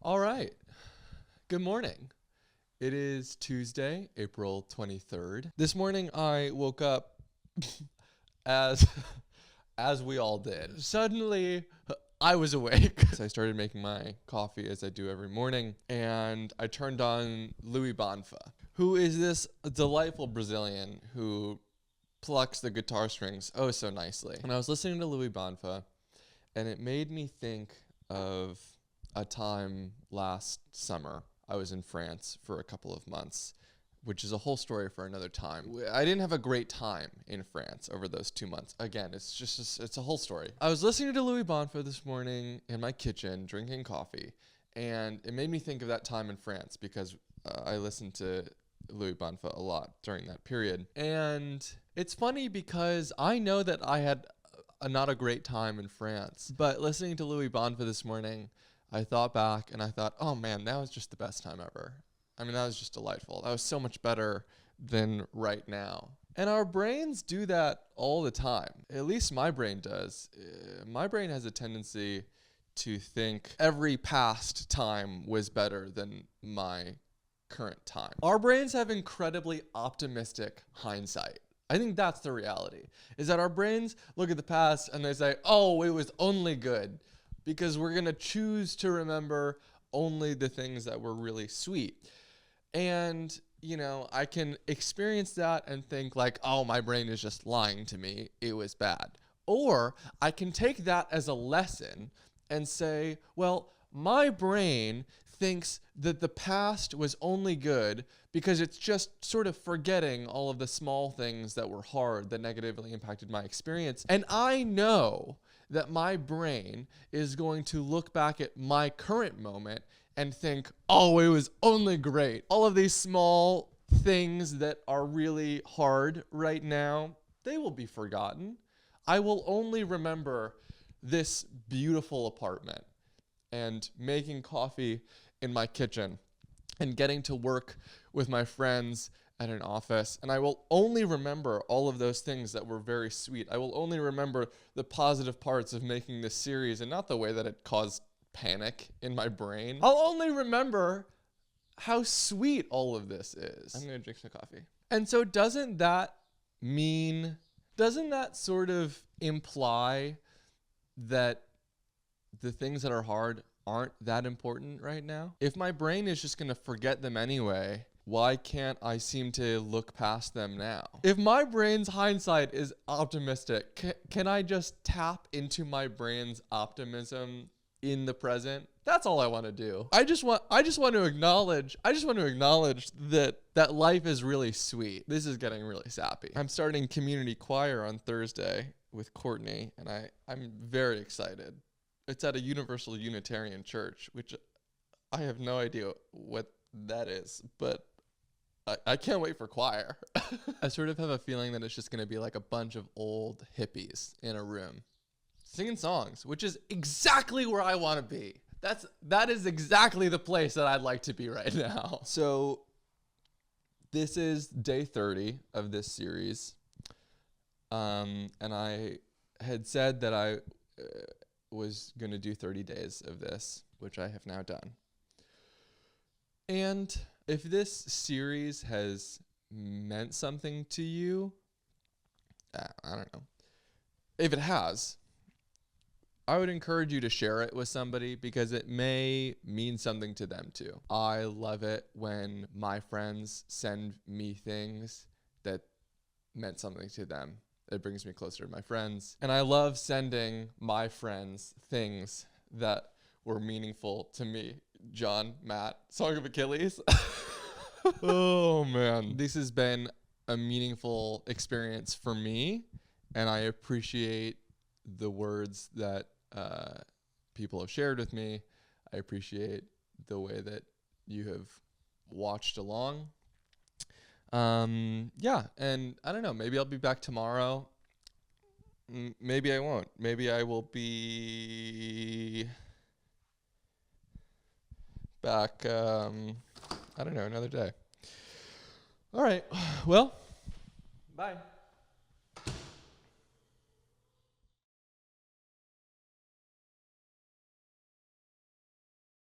All right. Good morning. It is Tuesday, April 23rd. This morning I woke up as as we all did. Suddenly I was awake. So I started making my coffee as I do every morning, and I turned on Louis Bonfa, who is this delightful Brazilian who plucks the guitar strings oh so nicely. And I was listening to Louis Bonfa, and it made me think of a time last summer. I was in France for a couple of months, which is a whole story for another time. I didn't have a great time in France over those 2 months. Again, it's a whole story. I was listening to Louis Bonfa this morning in my kitchen, drinking coffee, and it made me think of that time in France because I listened to Louis Bonfa a lot during that period. And it's funny because I know that I had not a great time in France, but listening to Louis Bonfa this morning, I thought back and I thought, oh man, that was just the best time ever. I mean, that was just delightful. That was so much better than right now. And our brains do that all the time. At least my brain does. My brain has a tendency to think every past time was better than my current time. Our brains have incredibly optimistic hindsight. I think that's the reality, is that our brains look at the past and they say, oh, it was only good, because we're going to choose to remember only the things that were really sweet. And, you know, I can experience that and think like, oh, my brain is just lying to me. It was bad. Or I can take that as a lesson and say, well, my brain thinks that the past was only good because it's just sort of forgetting all of the small things that were hard that negatively impacted my experience. And I know that my brain is going to look back at my current moment and think, oh, it was only great. All of these small things that are really hard right now, they will be forgotten. I will only remember this beautiful apartment and making coffee in my kitchen and getting to work with my friends at an office. And I will only remember all of those things that were very sweet. I will only remember the positive parts of making this series and not the way that it caused panic in my brain. I'll only remember how sweet all of this is. I'm gonna drink some coffee. And so doesn't that sort of imply that the things that are hard aren't that important right now? If my brain is just gonna forget them anyway, why can't I seem to look past them now? If my brain's hindsight is optimistic, can I just tap into my brain's optimism in the present? That's all I want to do. I just want to acknowledge that life is really sweet. This is getting really sappy. I'm starting community choir on Thursday with Courtney, and I'm very excited. It's at a Universal Unitarian Church, which I have no idea what that is, but I can't wait for choir. I sort of have a feeling that it's just going to be like a bunch of old hippies in a room singing songs, which is exactly where I want to be. That is exactly the place that I'd like to be right now. So this is day 30 of this series. And I had said that I was going to do 30 days of this, which I have now done. And if this series has meant something to you, I don't know. If it has, I would encourage you to share it with somebody because it may mean something to them too. I love it when my friends send me things that meant something to them. It brings me closer to my friends. And I love sending my friends things that were meaningful to me. John, Matt, Song of Achilles. Oh man. This has been a meaningful experience for me, and I appreciate the words that people have shared with me. I appreciate the way that you have watched along. Yeah, and I don't know, maybe I'll be back tomorrow. Maybe I won't. Maybe I will be back, I don't know, another day. All right, well, bye.